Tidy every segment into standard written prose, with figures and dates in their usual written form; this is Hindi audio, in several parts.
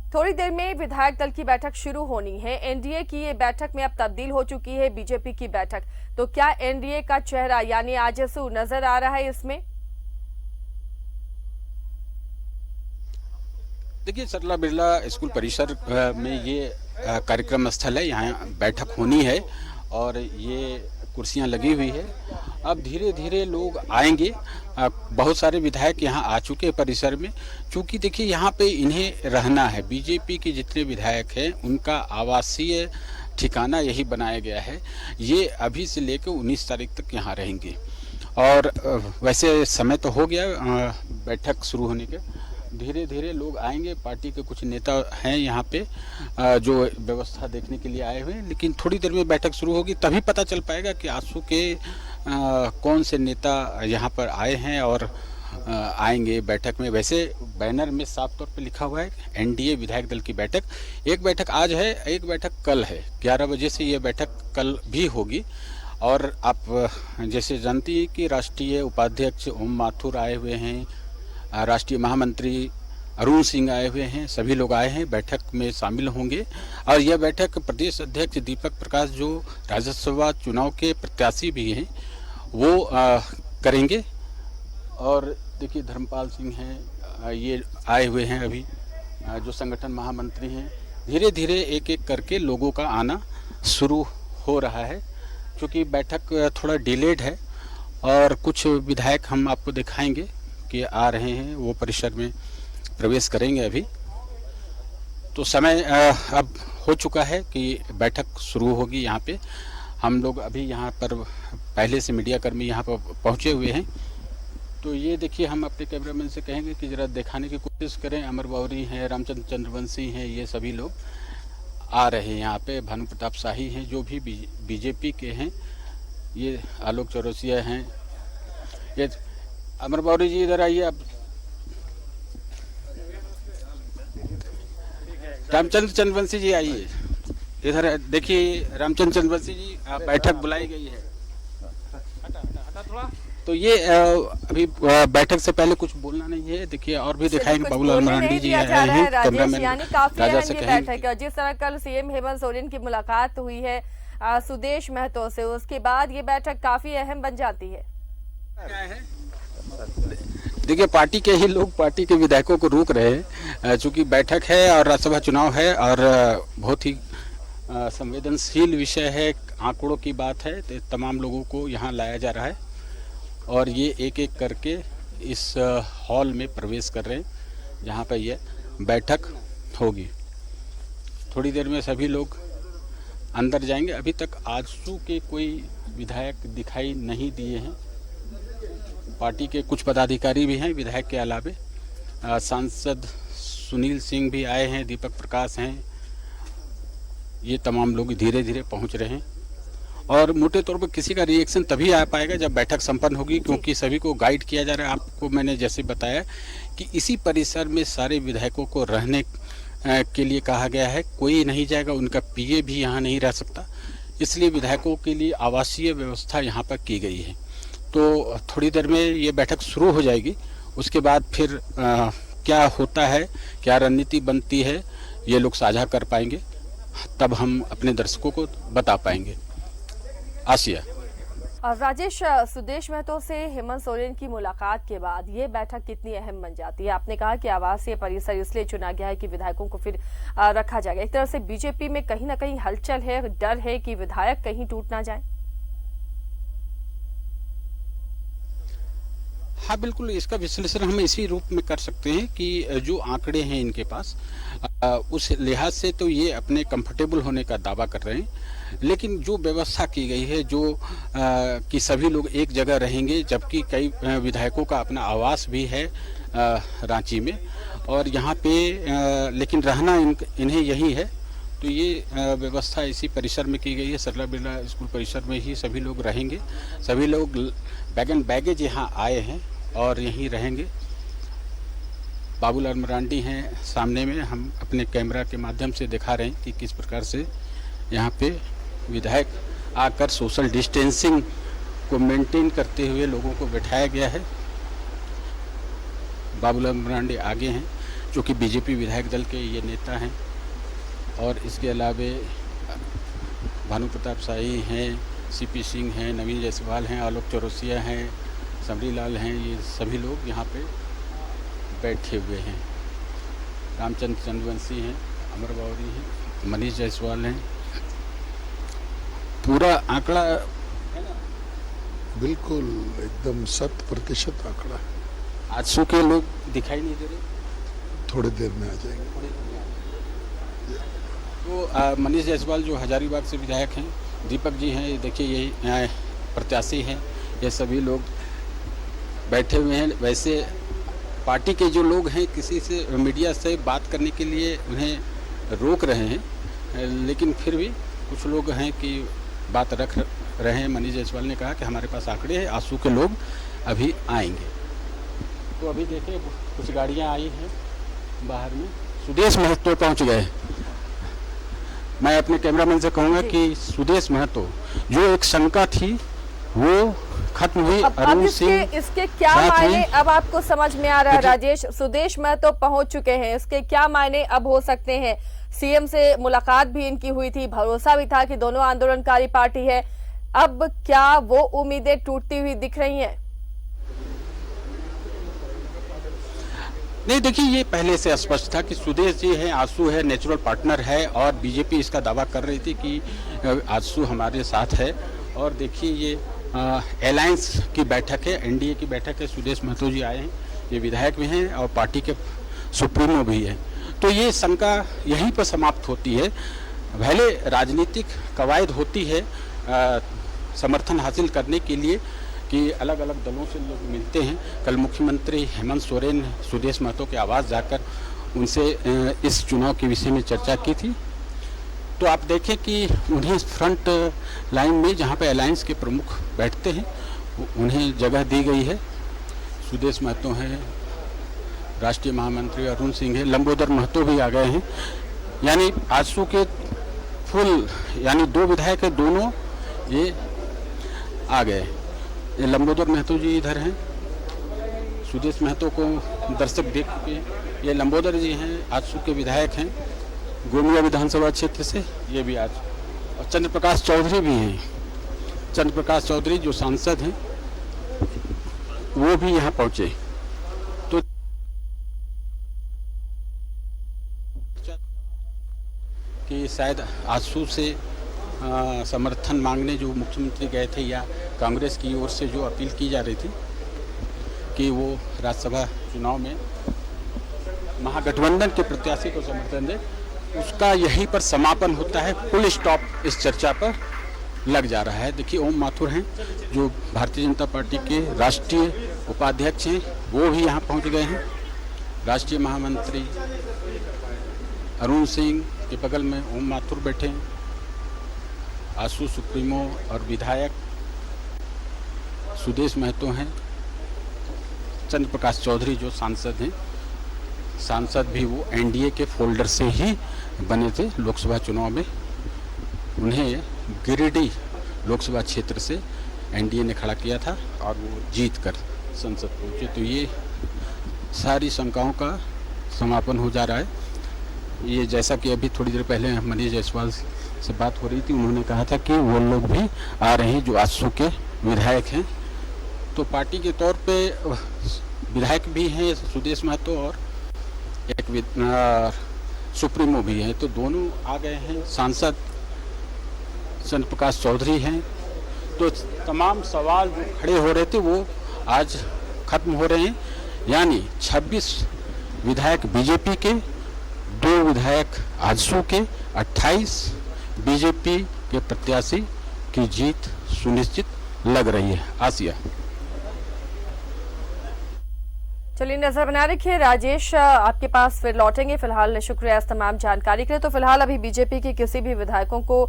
थोड़ी देर में विधायक दल की बैठक शुरू होनी है। एनडीए की ये बैठक में अब तब्दील हो चुकी है बीजेपी की बैठक। तो क्या एनडीए का चेहरा यानी आजसू नजर आ रहा है इसमें? देखिए, सरला बिरला स्कूल परिसर में ये कार्यक्रम स्थल है। यहाँ बैठक होनी है और ये कुर्सियाँ लगी हुई है। अब धीरे धीरे लोग आएंगे। बहुत सारे विधायक यहाँ आ चुके हैं परिसर में। चूँकि देखिए, यहाँ पे इन्हें रहना है। बीजेपी के जितने विधायक हैं उनका आवासीय ठिकाना यही बनाया गया है। ये अभी से लेकर 19 तारीख तक यहाँ रहेंगे। और वैसे समय तो हो गया बैठक शुरू होने के। धीरे धीरे लोग आएंगे। पार्टी के कुछ नेता हैं यहाँ पे जो व्यवस्था देखने के लिए आए हुए हैं। लेकिन थोड़ी देर में बैठक शुरू होगी, तभी पता चल पाएगा कि आजसू के कौन से नेता यहाँ पर आए हैं और आएंगे बैठक में। वैसे बैनर में साफ तौर पे लिखा हुआ है एनडीए विधायक दल की बैठक। एक बैठक आज है, एक बैठक कल है। 11 बजे से ये बैठक कल भी होगी। और आप जैसे जानती हैं कि राष्ट्रीय उपाध्यक्ष ओम माथुर आए हुए हैं, राष्ट्रीय महामंत्री अरुण सिंह आए हुए हैं। सभी लोग आए हैं, बैठक में शामिल होंगे। और यह बैठक प्रदेश अध्यक्ष दीपक प्रकाश, जो राज्यसभा चुनाव के प्रत्याशी भी हैं, वो करेंगे। और देखिए, धर्मपाल सिंह हैं, ये आए हुए हैं अभी, जो संगठन महामंत्री हैं। धीरे धीरे एक एक करके लोगों का आना शुरू हो रहा है। क्योंकि बैठक थोड़ा डिलेड है और कुछ विधायक हम आपको दिखाएंगे कि आ रहे हैं, वो परिसर में प्रवेश करेंगे अभी। तो समय अब हो चुका है कि बैठक शुरू होगी। यहाँ पे हम लोग अभी यहाँ पर पहले से मीडिया कर्मी यहाँ पर पहुँचे हुए हैं। तो ये देखिए, हम अपने कैमरामैन से कहेंगे कि ज़रा दिखाने की कोशिश करें। अमर बावरी हैं, रामचंद्र चंद्रवंशी हैं, ये सभी लोग आ रहे हैं यहाँ पे। भानु प्रताप शाही हैं, जो भी बीजेपी के हैं। ये आलोक चौरसिया हैं। ये अमर बावरी जी, इधर आइए आप। रामचंद्र चंद्रवंशी जी आइए इधर। देखिए, रामचंद्र चंद्रवंशी जी, बैठक बुलाई गई है। तो ये अभी बैठक से पहले कुछ बोलना नहीं है। देखिए, और भी दिखाएंगे। बाबूलाल मरांडी जी आए हैं, कैमरामैन राजा से कहेंगे। बैठक जिस तरह कल सीएम हेमंत सोरेन की मुलाकात हुई है सुदेश महतो से, उसके बाद ये बैठक काफी अहम बन जाती है। देखिए, पार्टी के ही लोग पार्टी के विधायकों को रोक रहे हैं। चूंकि बैठक है और राज्यसभा चुनाव है और बहुत ही संवेदनशील विषय है, आंकड़ों की बात है, तो तमाम लोगों को यहाँ लाया जा रहा है। और ये एक एक करके इस हॉल में प्रवेश कर रहे हैं जहाँ पर यह बैठक होगी। थोड़ी देर में सभी लोग अंदर जाएंगे। अभी तक आजसू के कोई विधायक दिखाई नहीं दिए हैं। पार्टी के कुछ पदाधिकारी भी हैं विधायक के अलावे। सांसद सुनील सिंह भी आए हैं, दीपक प्रकाश हैं। ये तमाम लोग धीरे धीरे पहुंच रहे हैं। और मोटे तौर पर किसी का रिएक्शन तभी आ पाएगा जब बैठक संपन्न होगी, क्योंकि सभी को गाइड किया जा रहा है। आपको मैंने जैसे बताया कि इसी परिसर में सारे विधायकों को रहने के लिए कहा गया है। कोई नहीं जाएगा, उनका पीए भी यहाँ नहीं रह सकता। इसलिए विधायकों के लिए आवासीय व्यवस्था यहाँ पर की गई है। तो थोड़ी देर में ये बैठक शुरू हो जाएगी। उसके बाद फिर क्या होता है, क्या रणनीति बनती है, ये लोग साझा कर पाएंगे। तब हम अपने दर्शकों को बता पाएंगे। आसिया। राजेश, सुदेश महतो से हेमंत सोरेन की मुलाकात के बाद ये बैठक कितनी अहम बन जाती है? आपने कहा कि आवासीय परिसर इसलिए चुना गया है कि विधायकों को फिर रखा जाएगा। एक तरह से बीजेपी में कहीं ना कहीं हलचल है, डर है कि विधायक कहीं टूट ना जाए। हाँ, बिल्कुल। इसका विश्लेषण हम इसी रूप में कर सकते हैं कि जो आंकड़े हैं इनके पास, उस लिहाज से तो ये अपने कंफर्टेबल होने का दावा कर रहे हैं। लेकिन जो व्यवस्था की गई है, जो कि सभी लोग एक जगह रहेंगे, जबकि कई विधायकों का अपना आवास भी है रांची में, और यहाँ पे लेकिन रहना इन्हें यही है। तो ये व्यवस्था इसी परिसर में की गई है। सरला बिरला स्कूल परिसर में ही सभी लोग रहेंगे। सभी लोग बैग एंड बैगेज यहाँ आए हैं और यहीं रहेंगे। बाबूलाल मरांडी हैं सामने में। हम अपने कैमरा के माध्यम से दिखा रहे हैं कि किस प्रकार से यहाँ पे विधायक आकर सोशल डिस्टेंसिंग को मेंटेन करते हुए लोगों को बैठाया गया है। बाबूलाल मरांडी आगे हैं। जो कि बीजेपी विधायक दल के ये नेता हैं। और इसके अलावे भानु प्रताप शाही हैं, सीपी सिंह हैं, नवीन जायसवाल हैं, आलोक चौरसिया हैं, समरी लाल हैं, ये सभी लोग यहाँ पे बैठे हुए हैं। रामचंद्र चंद्रवंशी हैं, अमर बावरी हैं, मनीष जायसवाल हैं। पूरा आंकड़ा बिल्कुल एकदम 100% आंकड़ा है। आजसू के लोग दिखाई नहीं दे रहे, थोड़ी देर में आ जाएंगे। तो मनीष जायसवाल जो हजारीबाग से विधायक हैं, दीपक जी हैं, ये देखिए यही प्रत्याशी हैं, ये सभी लोग बैठे हुए हैं। वैसे पार्टी के जो लोग हैं किसी से मीडिया से बात करने के लिए उन्हें रोक रहे हैं, लेकिन फिर भी कुछ लोग हैं कि बात रख रहे हैं। मनीष जायसवाल ने कहा कि हमारे पास आंकड़े हैं, आजसू के लोग अभी आएंगे। तो अभी देखिए कुछ गाड़ियां आई हैं बाहर में। सुदेश महतो पहुंच गए। मैं अपने कैमरामैन से कहूँगा कि सुदेश महतो जो एक शंका थी वो खत्म हुई। अब इसके क्या मायने अब आपको समझ में आ रहा है राजेश? सुदेश महतो पहुंच चुके हैं, इसके क्या मायने अब हो सकते हैं? सीएम से मुलाकात भी इनकी हुई थी, भरोसा भी था कि दोनों आंदोलनकारी पार्टी है। अब क्या वो उम्मीदें टूटती हुई दिख रही हैं? नहीं, देखिए ये पहले से स्पष्ट था कि सुदेश जी है, आजसू है, नेचुरल पार्टनर है और बीजेपी इसका दावा कर रही थी कि आजसू हमारे साथ है। और देखिए ये अलायंस की बैठक है, एनडीए की बैठक है। सुदेश महतो जी आए हैं, ये विधायक भी हैं और पार्टी के सुप्रीमो भी हैं। तो ये शंका यहीं पर समाप्त होती है। पहले राजनीतिक कवायद होती है समर्थन हासिल करने के लिए कि अलग अलग दलों से लोग मिलते हैं। कल मुख्यमंत्री हेमंत सोरेन ने सुदेश महतो के आवास जाकर उनसे इस चुनाव के विषय में चर्चा की थी। तो आप देखें कि उन्हें फ्रंट लाइन में जहां पे अलायंस के प्रमुख बैठते हैं उन्हें जगह दी गई है। सुदेश महतो हैं, राष्ट्रीय महामंत्री अरुण सिंह है, लंबोदर महतो भी आ गए हैं। यानी आजसू के फुल यानी 2 विधायक है, दोनों ये आ गए। ये लंबोदर महतो जी इधर हैं, सुदेश महतो को दर्शक देख के। ये लंबोदर जी हैं, आजसू के विधायक हैं, गोमिया विधानसभा क्षेत्र से, ये भी आज। और चंद्र प्रकाश चौधरी भी हैं, चंद्र प्रकाश चौधरी जो सांसद हैं वो भी यहाँ पहुँचे। तो कि शायद आजसू से समर्थन मांगने जो मुख्यमंत्री गए थे या कांग्रेस की ओर से जो अपील की जा रही थी कि वो राज्यसभा चुनाव में महागठबंधन के प्रत्याशी को समर्थन दे, उसका यहीं पर समापन होता है। फुल स्टॉप इस चर्चा पर लग जा रहा है। देखिए ओम माथुर हैं जो भारतीय जनता पार्टी के राष्ट्रीय उपाध्यक्ष हैं, वो भी यहाँ पहुँच गए हैं। राष्ट्रीय महामंत्री अरुण सिंह के बगल में ओम माथुर बैठे हैं। आजसू सुप्रीमो और विधायक सुदेश महतो हैं। चंद्र प्रकाश चौधरी जो सांसद हैं, सांसद भी वो एनडीए के फोल्डर से ही बने थे लोकसभा चुनाव में। उन्हें गिरिडीह लोकसभा क्षेत्र से एनडीए ने खड़ा किया था और वो जीत कर संसद पहुंचे। तो ये सारी शंकाओं का समापन हो जा रहा है। ये जैसा कि अभी थोड़ी देर पहले मनीष जायसवाल से बात हो रही थी, उन्होंने कहा था कि वो लोग भी आ रहे हैं जो आजसू के विधायक हैं। तो पार्टी के तौर पे विधायक भी हैं सुदेश महतो और एक सुप्रीमो भी हैं, तो दोनों आ गए हैं। सांसद चंद्र प्रकाश चौधरी हैं। तो तमाम सवाल जो खड़े हो रहे थे वो आज खत्म हो रहे हैं। यानी 26 विधायक बीजेपी के, 2 विधायक आजसू के, 28 बीजेपी के प्रत्याशी की जीत सुनिश्चित लग रही है। आसिया, चलिए नजर बना रखिए। राजेश आपके पास फिर लौटेंगे। फिलहाल शुक्रिया इस तमाम जानकारी के लिए। तो फिलहाल अभी बीजेपी के किसी भी विधायकों को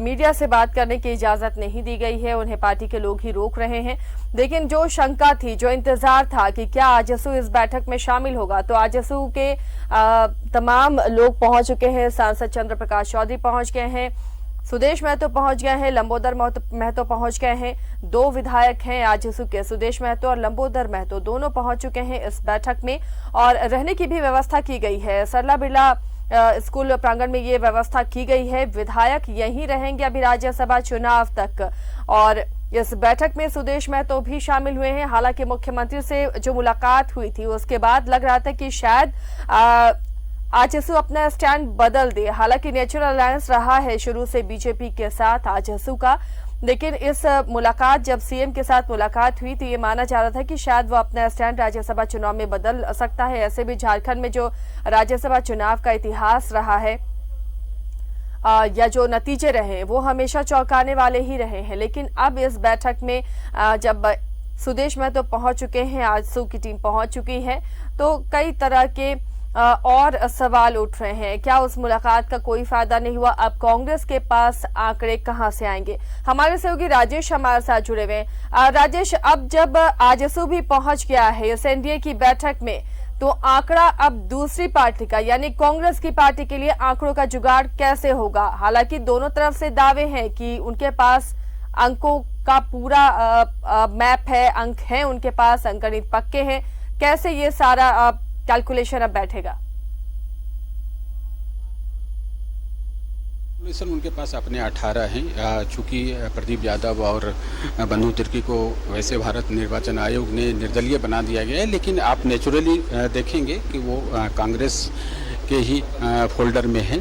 मीडिया से बात करने की इजाजत नहीं दी गई है, उन्हें पार्टी के लोग ही रोक रहे हैं। लेकिन जो शंका थी, जो इंतजार था कि क्या आजसू इस बैठक में शामिल होगा, तो आजसू के तमाम लोग पहुंच चुके हैं। सांसद चंद्र प्रकाश चौधरी पहुंच गए हैं, सुदेश महतो पहुंच गए हैं, लंबोदर महतो पहुंच गए हैं। 2 विधायक हैं आजसू के, सुदेश महतो और लंबोदर महतो दोनों पहुंच चुके हैं इस बैठक में और रहने की भी व्यवस्था की गई है। सरला बिरला स्कूल प्रांगण में ये व्यवस्था की गई है। विधायक यहीं रहेंगे अभी राज्यसभा चुनाव तक और इस बैठक में सुदेश महतो भी शामिल हुए हैं। हालांकि मुख्यमंत्री से जो मुलाकात हुई थी उसके बाद लग रहा था कि शायद आजसू अपना स्टैंड बदल दे। हालांकि नेचुरल अलायंस रहा है शुरू से बीजेपी के साथ आजसू का, लेकिन इस मुलाकात जब सीएम के साथ मुलाकात हुई तो ये माना जा रहा था कि शायद वो अपना स्टैंड राज्यसभा चुनाव में बदल सकता है। ऐसे भी झारखंड में जो राज्यसभा चुनाव का इतिहास रहा है या जो नतीजे रहे वो हमेशा चौंकाने वाले ही रहे हैं। लेकिन अब इस बैठक में जब सुदेश महतो पहुंच चुके हैं, आजसू की टीम पहुंच चुकी है, तो कई तरह के और सवाल उठ रहे हैं। क्या उस मुलाकात का कोई फायदा नहीं हुआ? अब कांग्रेस के पास आंकड़े कहां से आएंगे? हमारे सहयोगी राजेश हमारे साथ जुड़े हुए हैं। राजेश, अब जब आजसू भी पहुंच गया है इस एनडीए की बैठक में, तो आंकड़ा अब दूसरी पार्टी का यानी कांग्रेस की पार्टी के लिए आंकड़ों का जुगाड़ कैसे होगा? हालांकि दोनों तरफ से दावे हैं कि उनके पास अंकों का पूरा मैप है, अंक हैं उनके पास, अंकगणित पक्के हैं। कैसे ये सारा कैलकुलेशन अब बैठेगा? कैलकुलेशन उनके पास अपने 18 हैं। चूंकि प्रदीप यादव और बंधु तिर्की को वैसे भारत निर्वाचन आयोग ने निर्दलीय बना दिया गया है, लेकिन आप नेचुरली देखेंगे कि वो कांग्रेस के ही फोल्डर में है।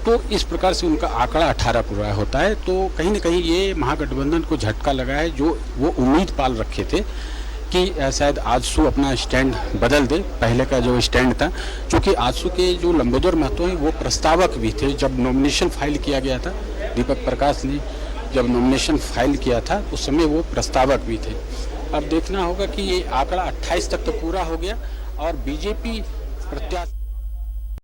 तो इस प्रकार से उनका आंकड़ा 18 पूरा होता है। तो कहीं ना कहीं ये महागठबंधन को झटका लगा है, जो वो उम्मीद पाल रखे थे कि शायद आजसू अपना स्टैंड बदल दे। पहले का जो स्टैंड था, क्योंकि आजसू के जो लंबोदर महतो हैं वो प्रस्तावक भी थे जब नॉमिनेशन फाइल किया गया था। दीपक प्रकाश ने जब नॉमिनेशन फाइल किया था उस समय वो प्रस्तावक भी थे। अब देखना होगा कि ये आंकड़ा 28 तक तो पूरा हो गया और बीजेपी प्रत्याशी